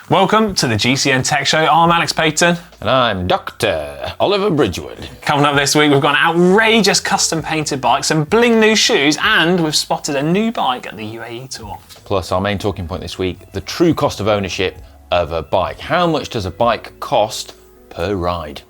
Welcome to the GCN Tech Show. I'm Alex Payton. And I'm Dr. Oliver Bridgewood. Coming up this week, we've got an outrageous custom painted bike, some bling new shoes, and we've spotted a new bike at the UAE Tour. Plus, our main talking point this week, the true cost of ownership of a bike. How much does a bike cost per ride?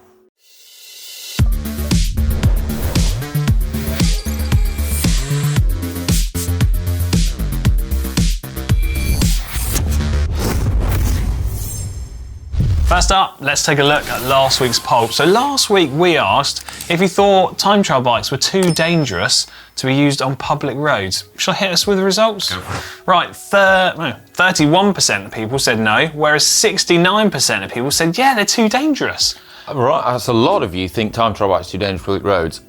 First up, let's take a look at last week's poll. So last week we asked if you thought time trial bikes were too dangerous to be used on public roads. Shall I hit us with the results? Go for it. Right, 31% of people said no, whereas 69% of people said, yeah, they're too dangerous. Right, as a lot of you think time trial bikes are too dangerous for public roads.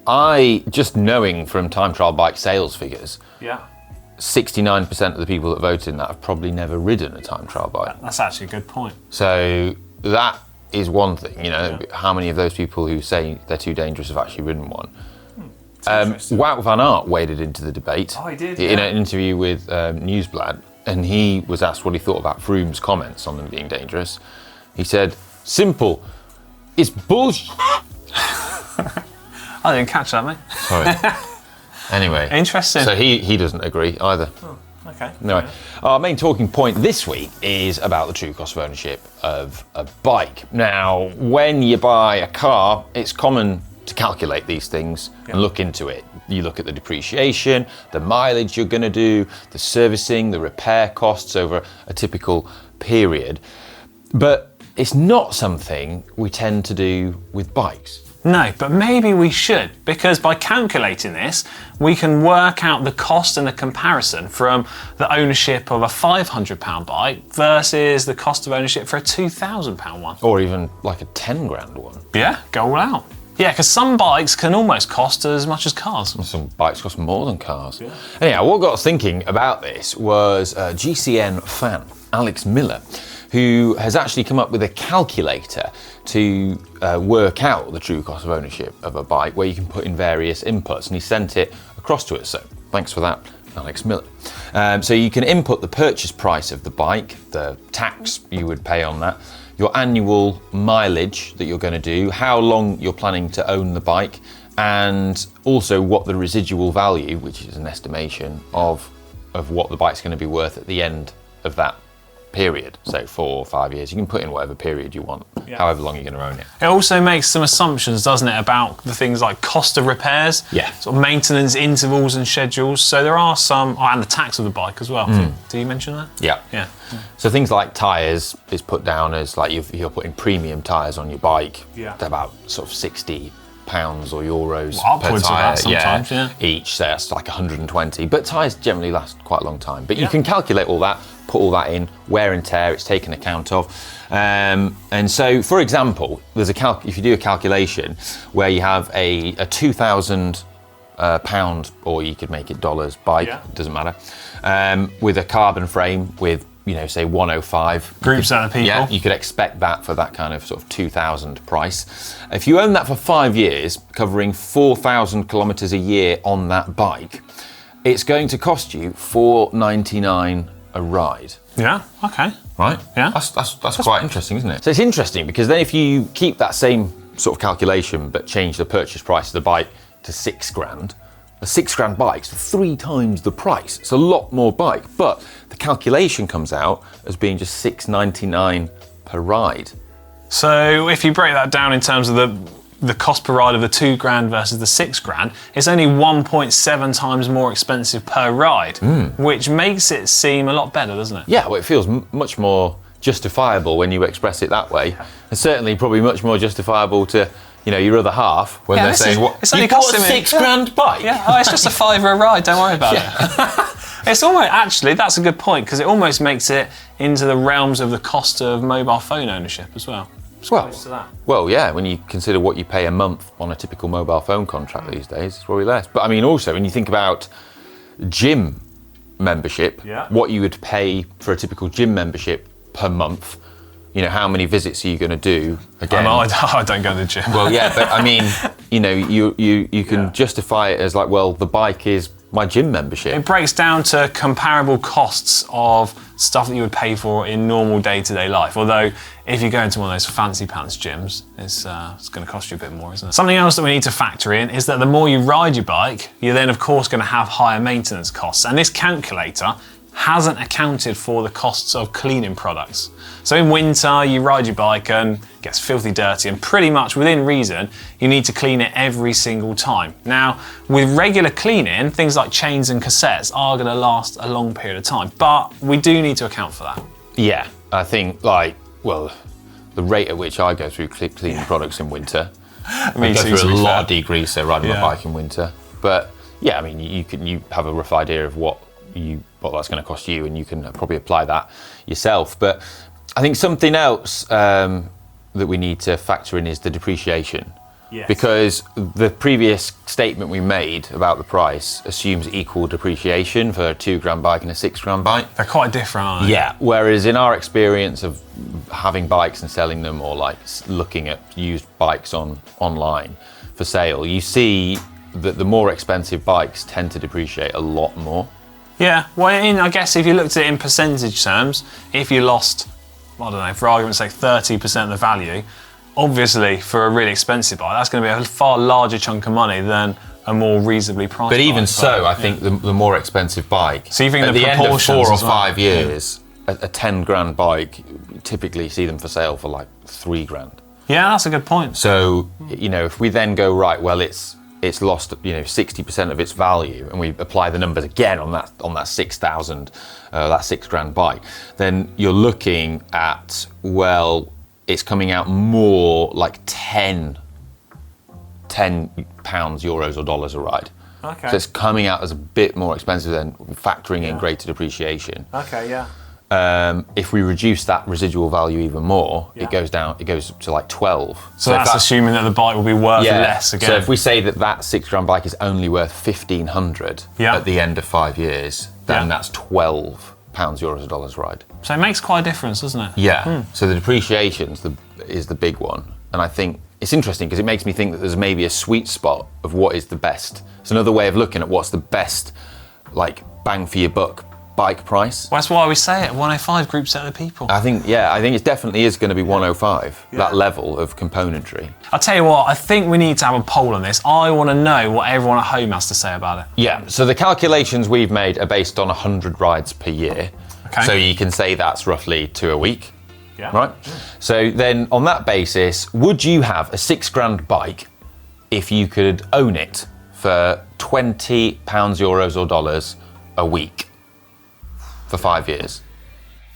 Just knowing from time trial bike sales figures, 69% of the people that voted in that have probably never ridden a time trial bike. That's actually a good point. So that is one thing, how many of those people who say they're too dangerous have actually ridden one? Wout van Aert waded into the debate. Oh, he did, in an interview with Nieuwsblad, and he was asked what he thought about Froome's comments on them being dangerous. He said, simple, it's bullshit. I didn't catch that, mate. Sorry. Anyway. Interesting. So he doesn't agree either. Oh, okay. Anyway, our main talking point this week is about the true cost of ownership of a bike. Now, when you buy a car, it's common to calculate these things and look into it. You look at the depreciation, the mileage you're going to do, the servicing, the repair costs over a typical period. But it's not something we tend to do with bikes. No, but maybe we should, because by calculating this, we can work out the cost and the comparison from the ownership of a £500 bike versus the cost of ownership for a £2,000 one. Or even like a 10 grand one. Yeah, go all out. Yeah, because some bikes can almost cost as much as cars. Some bikes cost more than cars. Yeah. Anyhow, what got us thinking about this was a GCN fan, Alex Miller, who has actually come up with a calculator to work out the true cost of ownership of a bike, where you can put in various inputs, and he sent it across to us. So thanks for that, Alex Miller. So you can input the purchase price of the bike, the tax you would pay on that, your annual mileage that you're going to do, how long you're planning to own the bike, and also what the residual value, which is an estimation of what the bike's going to be worth at the end of that period, so 4 or 5 years. You can put in whatever period you want, however long you're going to own it. It also makes some assumptions, doesn't it, about the things like cost of repairs, sort of maintenance intervals and schedules. So there are some, and the tax of the bike as well. Did you mention that? Yeah. So things like tyres is put down as like you're putting premium tyres on your bike. They're about sort of £60 or euros upwards per tyre, of that sometimes, each. So that's like 120. But tyres generally last quite a long time. But you can calculate all that, put all that in, wear and tear, it's taken account of. And so, for example, there's if you do a calculation where you have a £2,000 or you could make it dollars bike, doesn't matter, with a carbon frame with, say 105. Group set of people. Yeah, you could expect that for that kind of sort of 2,000 price. If you own that for 5 years, covering 4,000 kilometres a year on that bike, it's going to cost you $4.99 a ride. Yeah, okay. Right? Yeah. That's quite interesting, isn't it? So it's interesting because then if you keep that same sort of calculation but change the purchase price of the bike to 6 grand, a 6 grand bike's 3 times the price. It's a lot more bike, but the calculation comes out as being just $6.99 per ride. So if you break that down in terms of the cost per ride of the 2 grand versus the 6 grand, it's only 1.7 times more expensive per ride, which makes it seem a lot better, doesn't it? Yeah, well, it feels much more justifiable when you express it that way. And certainly probably much more justifiable to your other half when they're saying, "What? You bought a 6 grand bike?" Yeah, it's just a £5 a ride. Don't worry about it. It's almost actually that's a good point because it almost makes it into the realms of the cost of mobile phone ownership as well. Well, yeah, when you consider what you pay a month on a typical mobile phone contract these days, it's probably less. But I mean, also when you think about gym membership, what you would pay for a typical gym membership per month. How many visits are you going to do? Again, I don't go to the gym. Well, yeah, but I mean, you can justify it as like, well, the bike is my gym membership. It breaks down to comparable costs of stuff that you would pay for in normal day-to-day life. Although, if you go into one of those fancy pants gyms, it's going to cost you a bit more, isn't it? Something else that we need to factor in is that the more you ride your bike, you're then of course going to have higher maintenance costs. And this calculator hasn't accounted for the costs of cleaning products. So in winter, you ride your bike and it gets filthy dirty, and pretty much within reason, you need to clean it every single time. Now, with regular cleaning, things like chains and cassettes are going to last a long period of time, but we do need to account for that. Yeah, I think the rate at which I go through cleaning products in winter, I go through a lot of degreaser riding my bike in winter. But yeah, I mean, you have a rough idea of what that's going to cost you, and you can probably apply that yourself. But I think something else that we need to factor in is the depreciation. Yes. Because the previous statement we made about the price assumes equal depreciation for a £2,000 bike and a £6,000 bike. They're quite different, aren't they? Yeah, whereas in our experience of having bikes and selling them, or like looking at used bikes online for sale, you see that the more expensive bikes tend to depreciate a lot more. Yeah, well, I guess if you looked at it in percentage terms, if you lost, I don't know, for argument's sake, 30% of the value, obviously for a really expensive bike, that's going to be a far larger chunk of money than a more reasonably priced bike. But even so, I think the more expensive bike, so you think at the end of 4 or 5 well? years, a £10,000 bike, you typically see them for sale for like £3,000. Yeah, that's a good point. So, if we then go, right, well, it's lost 60% of its value, and we apply the numbers again on that 6,000 that £6,000 bike, then you're looking at, well, it's coming out more like 10 pounds, euros or dollars a ride. Okay. So it's coming out as a bit more expensive than factoring in greater depreciation. Okay, yeah. If we reduce that residual value even more, it goes to like 12. So that's assuming that the bike will be worth less again. So if we say that £6,000 bike is only worth 1,500 at the end of 5 years, then that's 12 pounds, euros, or dollars ride. So it makes quite a difference, doesn't it? Yeah. So the depreciation is the big one, and I think it's interesting because it makes me think that there's maybe a sweet spot of what is the best. It's another way of looking at what's the best, like, bang for your buck bike price. Well, that's why we say it, 105 group set of people. I think it definitely is going to be 105, that level of componentry. I'll tell you what, I think we need to have a poll on this. I want to know what everyone at home has to say about it. Yeah, so the calculations we've made are based on 100 rides per year. Okay. So you can say that's roughly 2 a week. Yeah. Right? So then on that basis, would you have a £6,000 bike if you could own it for £20, euros or dollars a week for 5 years?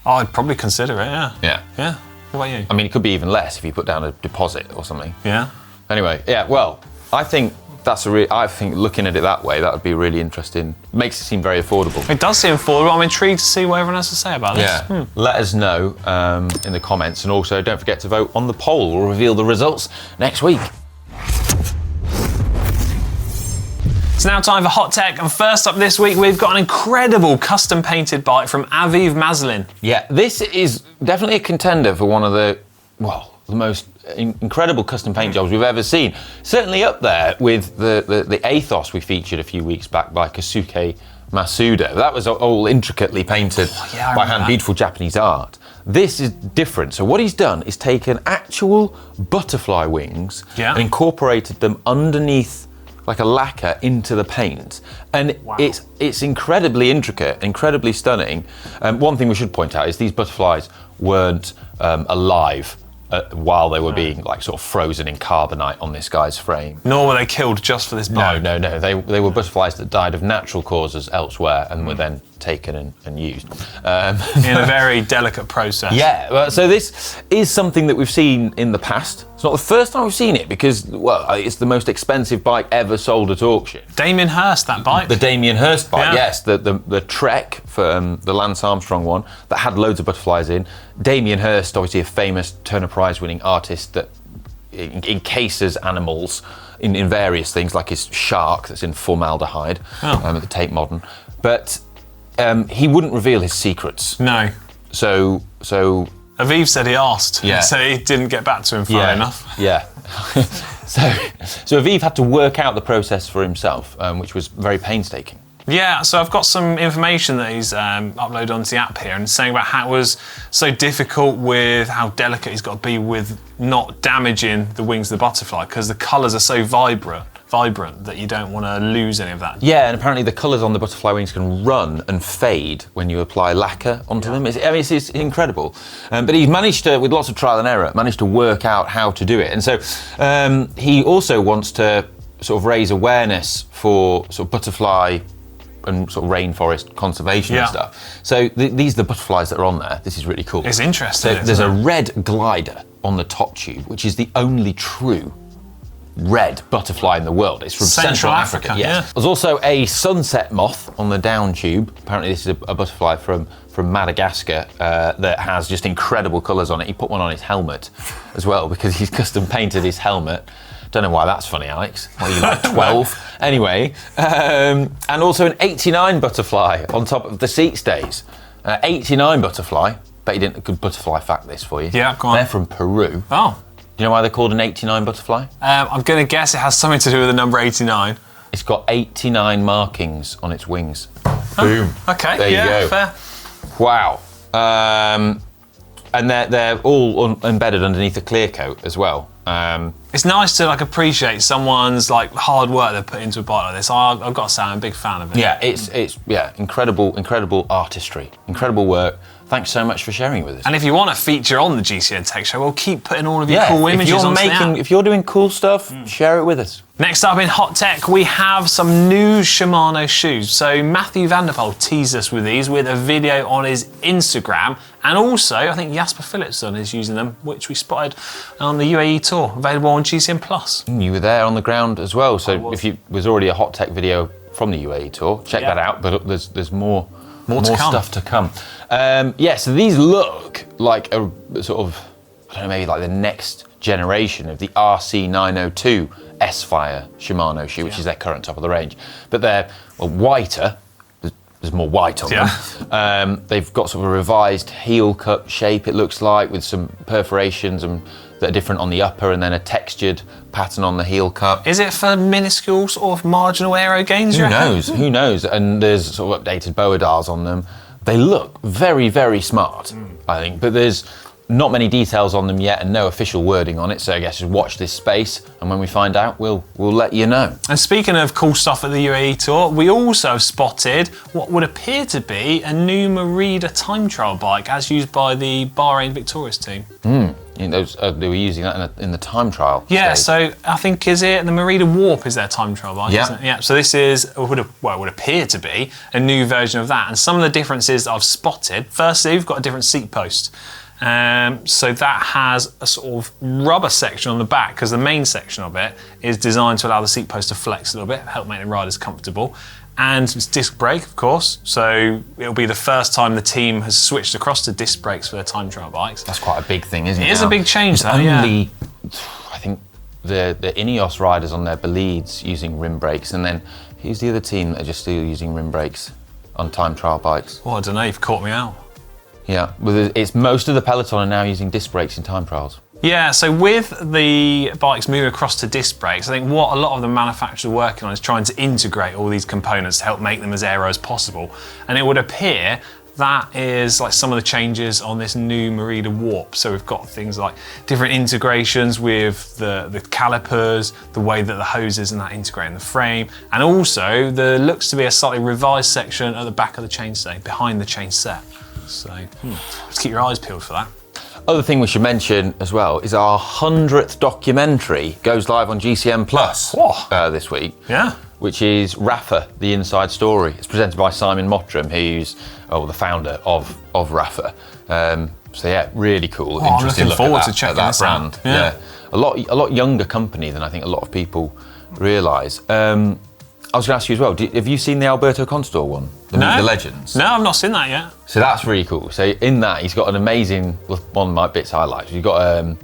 I'd probably consider it, yeah. Yeah. Yeah. What about you? I mean, it could be even less if you put down a deposit or something. Yeah. Anyway, yeah, well, I think looking at it that way, that would be really interesting. Makes it seem very affordable. It does seem affordable. I'm intrigued to see what everyone has to say about this. Yeah. Let us know in the comments, and also don't forget to vote on the poll. We'll reveal the results next week. It's now time for Hot Tech, and first up this week, we've got an incredible custom painted bike from Aviv Maslin. Yeah, this is definitely a contender for one of the most incredible custom paint jobs we've ever seen. Certainly up there with the Athos we featured a few weeks back by Kosuke Masuda. That was all intricately painted by hand, beautiful Japanese art. This is different. So what he's done is taken actual butterfly wings and incorporated them underneath like a lacquer into the paint, and it's incredibly intricate, incredibly stunning. One thing we should point out is these butterflies weren't alive while they were being like sort of frozen in carbonite on this guy's frame. Nor were they killed just for this bike. No. They were butterflies that died of natural causes elsewhere and were then taken and used. In a very delicate process. Yeah, well, so this is something that we've seen in the past. It's not the first time we've seen it because, well, it's the most expensive bike ever sold at auction. Damien Hirst, that bike. The Damien Hirst bike, yes. The Trek, for the Lance Armstrong one, that had loads of butterflies in. Damien Hirst, obviously a famous Turner Prize winning artist that encases animals in various things, like his shark that's in formaldehyde at the Tate Modern. But he wouldn't reveal his secrets. No. So Aviv said he asked. Yeah. So he didn't get back to him far enough. Yeah. so Aviv had to work out the process for himself, which was very painstaking. Yeah, so I've got some information that he's uploaded onto the app here and saying about how it was so difficult with how delicate he's got to be with not damaging the wings of the butterfly because the colours are so vibrant that you don't want to lose any of that. Yeah, and apparently the colours on the butterfly wings can run and fade when you apply lacquer onto them. It's incredible. But he's managed to, with lots of trial and error, managed to work out how to do it. And so he also wants to sort of raise awareness for sort of butterfly and sort of rainforest conservation and stuff. So these are the butterflies that are on there. This is really cool. It's interesting. So there's a red glider on the top tube, which is the only true red butterfly in the world. It's from Central Africa. Yes. There's also a sunset moth on the down tube. Apparently this is a butterfly from Madagascar that has just incredible colours on it. He put one on his helmet as well because he's custom painted his helmet. Don't know why that's funny, Alex. What are you, like 12? Anyway, and also an 89 butterfly on top of the seat stays. 89 butterfly. Bet you didn't a good butterfly fact this for you. Yeah, go on. They're from Peru. Oh. Do you know why they're called an 89 butterfly? I'm going to guess it has something to do with the number 89. It's got 89 markings on its wings. Boom. Okay, there you go. Fair. Wow. And they're all embedded underneath a clear coat as well. It's nice to like appreciate someone's like hard work they put into a bike like this. I've got to say I'm a big fan of it. Yeah, it's incredible artistry, incredible work. Thanks so much for sharing it with us. And if you want a feature on the GCN Tech Show, we'll keep putting all of your cool images on the app. If you're doing cool stuff, share it with us. Next up in Hot Tech, we have some new Shimano shoes. So Matthew van der Poel teased us with these with a video on his Instagram. And also, I think Jasper Philipson is using them, which we spotted on the UAE tour, available on GCN Plus. You were there on the ground as well. So if you was already a Hot Tech video from the UAE tour, check that out. But there's more stuff to come. So these look like a sort of, I don't know, maybe like the next generation of the RC902 S-Fire Shimano shoe, which is their current top of the range. But they're whiter. There's more white on them. They've got sort of a revised heel cut shape, it looks like, with some perforations that are different on the upper and then a textured pattern on the heel cut. Is it for minuscule sort of marginal aero gains? Who knows? Who knows? And there's sort of updated boa dials on them. They look very, very smart, I think, but there's not many details on them yet and no official wording on it, so I guess just watch this space, and when we find out, we'll let you know. And speaking of cool stuff at the UAE Tour, we also have spotted what would appear to be a new Merida time trial bike as used by the Bahrain Victorious team. They were using that in the time trial stage. So I think, is it the Merida Warp is their time trial bike, isn't it? Yeah, so this is, it would appear to be a new version of that. And some of the differences I've spotted, firstly, we've got a different seat post. So that has a sort of rubber section on the back because the main section of it is designed to allow the seat post to flex a little bit, help make the riders comfortable. And it's disc brake, of course, so it'll be the first time the team has switched across to disc brakes for their time trial bikes. That's quite a big thing, isn't it? It is a big change, though, I think the Ineos riders on their Beleeds using rim brakes, and then who's the other team that are just still using rim brakes on time trial bikes? Well, I don't know, you've caught me out. Yeah, well, it's most of the peloton are now using disc brakes in time trials. Yeah, so with the bikes moving across to disc brakes, I think what a lot of the manufacturers are working on is trying to integrate all these components to help make them as aero as possible. And it would appear that is like some of the changes on this new Merida Warp. So we've got things like different integrations with the calipers, the way that the hoses and that integrate in the frame, and also there looks to be a slightly revised section at the back of the chainstay, behind the chain set. So let's keep your eyes peeled for that. Other thing we should mention as well is our 100th documentary goes live on GCN Plus this week. Yeah. Which is Rafa, The Inside Story. It's presented by Simon Mottram, who's the founder of Rafa. So yeah, really cool. Interesting. I'm looking forward to checking that brand. Yeah. A lot younger company than I think a lot of people realise. I was going to ask you as well, have you seen the Alberto Contador one? The Legends? No, I've not seen that yet. So that's really cool. So in that, he's got an amazing, one of my bits I like, he's got an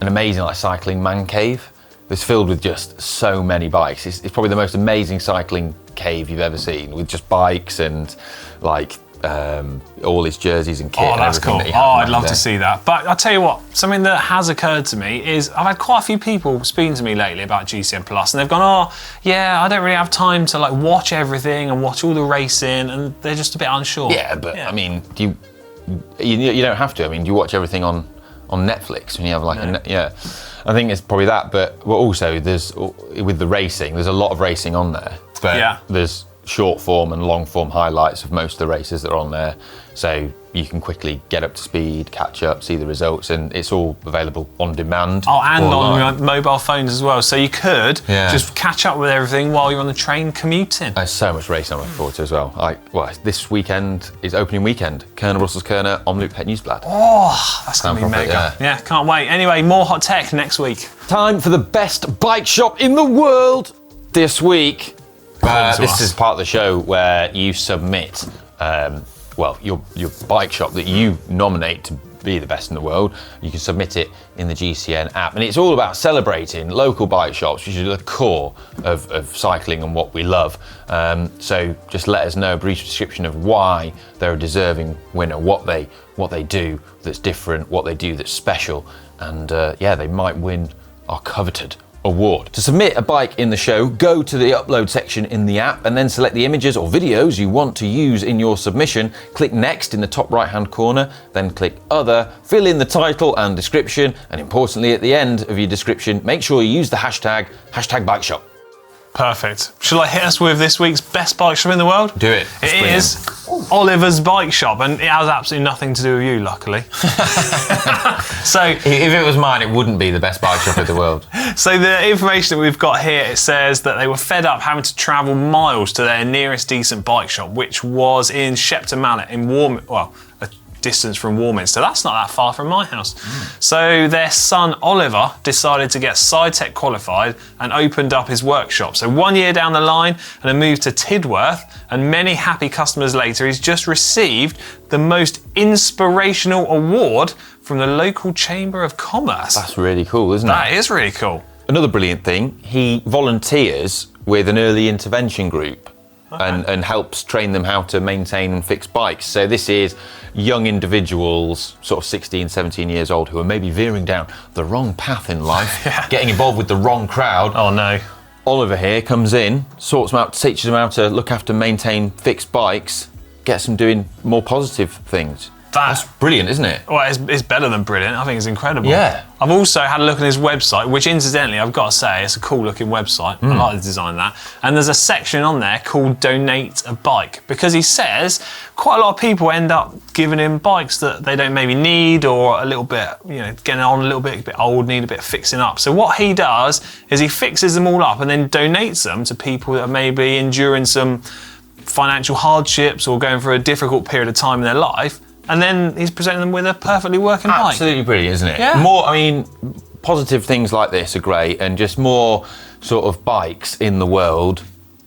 amazing cycling man cave that's filled with just so many bikes. It's probably the most amazing cycling cave you've ever seen, with just bikes and all his jerseys and kit. Oh, and that's everything cool. that he had I'd love there. to see that. But I'll tell you what, something that has occurred to me is I've had quite a few people speaking to me lately about GCN Plus, and they've gone, oh, yeah, I don't really have time to like watch everything and watch all the racing, and they're just a bit unsure. Yeah, but I mean, you don't have to. I mean, do you watch everything on Netflix when you have like yeah? I think it's probably that, but also there's with the racing, there's a lot of racing on there, but there's short form and long form highlights of most of the races that are on there, so you can quickly get up to speed, catch up, see the results, and it's all available on demand. Oh, and online. on mobile phones as well, so you could just catch up with everything while you're on the train commuting. There's so much racing I'm looking forward to as well. This weekend is opening weekend. Kerner Russell's Kerner on Loop Pet Newsblad. Oh, that's going to be mega. Yeah, can't wait. Anyway, more hot tech next week. Time for the best bike shop in the world this week. This is part of the show where you submit, your bike shop that you nominate to be the best in the world. You can submit it in the GCN app, and it's all about celebrating local bike shops, which is the core of cycling and what we love. So just let us know a brief description of why they're a deserving winner, what they do that's different, what they do that's special, and they might win our coveted award. To submit a bike in the show, go to the upload section in the app and then select the images or videos you want to use in your submission. Click next in the top right hand corner, then click other, fill in the title and description, and importantly at the end of your description, make sure you use the hashtag bike shop. Perfect. Shall I hit us with this week's best bike shop in the world? Do it. It is Oliver's Bike Shop, and it has absolutely nothing to do with you, luckily. So, if it was mine, it wouldn't be the best bike shop in the world. So the information that we've got here, it says that they were fed up having to travel miles to their nearest decent bike shop, which was in Shepton Mallet in a distance from Warminster. That's not that far from my house. So their son Oliver decided to get SciTech qualified and opened up his workshop. So 1 year down the line and a move to Tidworth, and many happy customers later, he's just received the most inspirational award from the local Chamber of Commerce. That's really cool, isn't it? That is really cool. Another brilliant thing, he volunteers with an early intervention group. And helps train them how to maintain and fix bikes. So this is young individuals, sort of 16, 17 years old, who are maybe veering down the wrong path in life, getting involved with the wrong crowd. Oh no. Oliver here comes in, sorts them out, teaches them how to look after, maintain, fix bikes, gets them doing more positive things. That's brilliant, isn't it? Well, it's better than brilliant. I think it's incredible. Yeah. I've also had a look at his website, which incidentally, I've got to say, it's a cool looking website. I like the design of that. And there's a section on there called Donate a Bike, because he says quite a lot of people end up giving him bikes that they don't maybe need, or a little bit, getting on a little bit, a bit old, need a bit of fixing up. So what he does is he fixes them all up and then donates them to people that are maybe enduring some financial hardships or going through a difficult period of time in their life. And then he's presenting them with a perfectly working bike. Absolutely brilliant, isn't it? Yeah. Positive things like this are great, and just more sort of bikes in the world,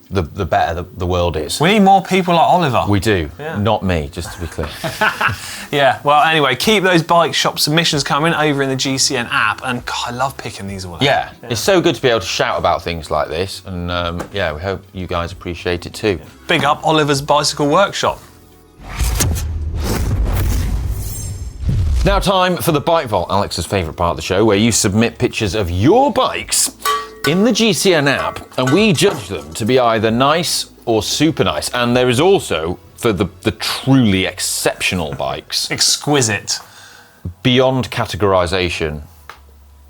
the better the world is. We need more people like Oliver. We do. Not me, just to be clear. Yeah, well, anyway, keep those bike shop submissions coming over in the GCN app, and God, I love picking these all out. Yeah, it's so good to be able to shout about things like this, and we hope you guys appreciate it too. Big up Oliver's Bicycle Workshop. Now time for the Bike Vault, Alex's favourite part of the show, where you submit pictures of your bikes in the GCN app, and we judge them to be either nice or super nice. And there is also, for the truly exceptional bikes, exquisite, beyond categorisation,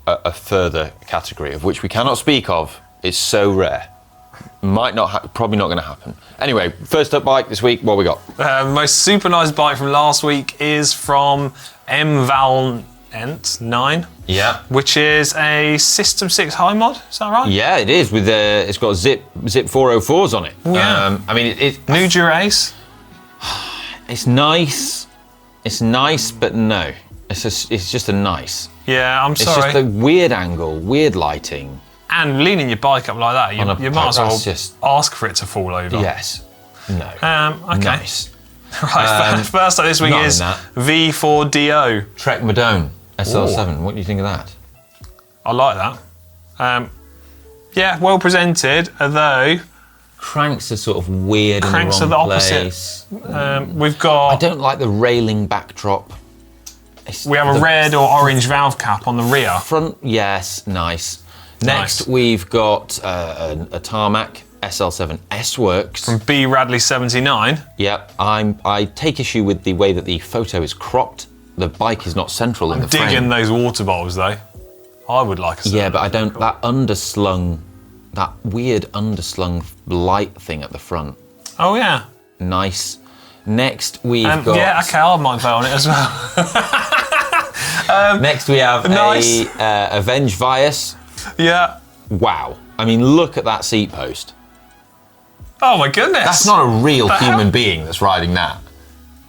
a further category of which we cannot speak of. It's so rare. Might not, probably not going to happen. Anyway, first up bike this week, what we got? Most super nice bike from last week is from M Valent 9. Yeah. Which is a System 6 high mod, is that right? Yeah, it is. With it's got Zip 404s on it. Yeah. New Durace. It's nice. It's nice, but no. It's just a nice. Yeah, I'm sorry. It's just a weird angle, weird lighting. And leaning your bike up like that, you might as well ask for it to fall over. Yes. No. Okay. Nice. Right, first up this week is V4DO. Trek Madone SL7. Ooh. What do you think of that? I like that. Yeah, well presented, although Cranks are sort of weird Cranks in the are wrong the place. opposite. We've got. I don't like the railing backdrop. We have a red or orange valve cap on the rear. Front, yes, nice. Next, we've got a tarmac SL7 S-Works. From B Radley 79. Yep, I take issue with the way that the photo is cropped. The bike is not central in the frame. Digging those water bowls though. I would like a Yeah, but I don't. That underslung, that weird underslung light thing at the front. Oh yeah. Nice. Next, we've got. Yeah, okay, I might vote on it as well. Next, we have nice. a Avenge Vias. Yeah. Wow. I mean, look at that seat post. Oh my goodness. That's not a real human being that's riding that.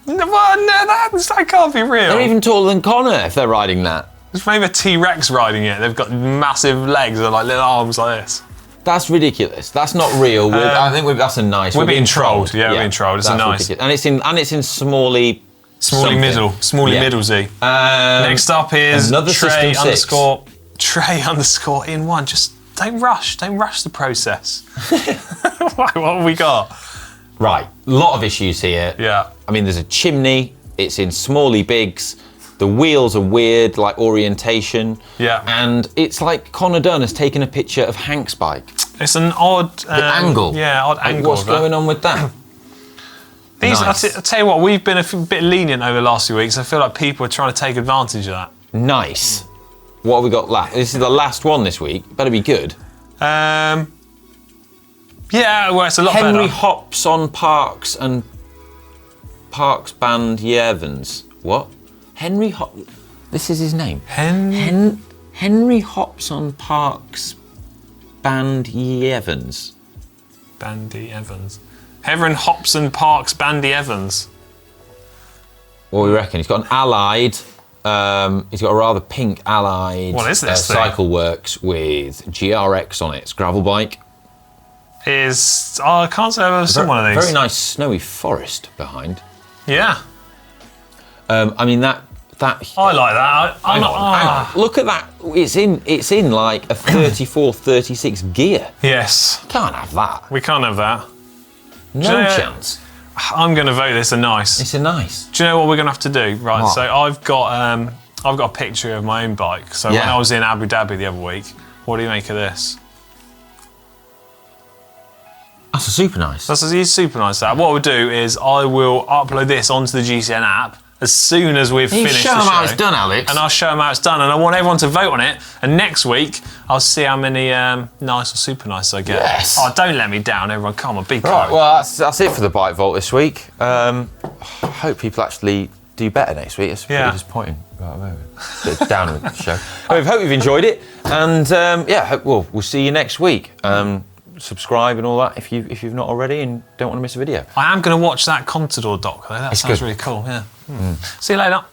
No, well, no, that can't be real. They're even taller than Connor if they're riding that. There's maybe a T-Rex riding it. They've got massive legs and like little arms like this. That's ridiculous. That's not real. I think that's a nice. We're being trolled. Yeah, we're being trolled. It's a nice. Ridiculous. And it's in smally middlesy. Next up is another Trey _. in one. Just don't rush the process. What have we got? Right, a lot of issues here. Yeah. I mean, there's a chimney. It's in smally bigs. The wheels are weird, like orientation. Yeah. And it's like Connor Dunn has taken a picture of Hank's bike. It's an odd... the angle. Yeah, odd angle. What's going on with that? These, Nice. I'll tell you what, we've been a bit lenient over the last few weeks. I feel like people are trying to take advantage of that. Nice. What have we got last? This is the last one this week. Better be good. Yeah, well, it's a lot Henry better. hops on Parks and Parks Band Evans. What? Henry Hop. This is his name. Henry hops on Parks Band Evans. Bandy Evans. Heron Hopson Parks Bandy Evans. What do we reckon? He's got an Allied. He's got a rather pink Allied. What is this thing? Cycle Works with GRX on it. It's a gravel bike. I can't say I've ever seen one of these. Very nice snowy forest behind. Yeah. I mean that. I like that. Hang on. Look at that. It's in like a 34, 36 gear. Yes. Can't have that. We can't have that. No chance. I'm going to vote this a nice. It's a nice. Do you know what we're going to have to do? Right. What? So I've got a picture of my own bike. So when I was in Abu Dhabi the other week, what do you make of this? That's a super nice. That's a super nice. That. What we'll do is I will upload this onto the GCN app as soon as we've finished the show. Show them how it's done, Alex. And I'll show them how it's done. And I want everyone to vote on it. And next week, I'll see how many nice or super nice I get. Yes. Oh, don't let me down, everyone. Come on, be kind. Right, well, that's it for the Bike Vault this week. I hope people actually do better next week. It's pretty disappointing. Bit down with the show. I hope you've enjoyed it. And we'll see you next week. Subscribe and all that if you've not already and don't want to miss a video. I am going to watch that Contador doc though. That sounds really cool. Yeah. See you later.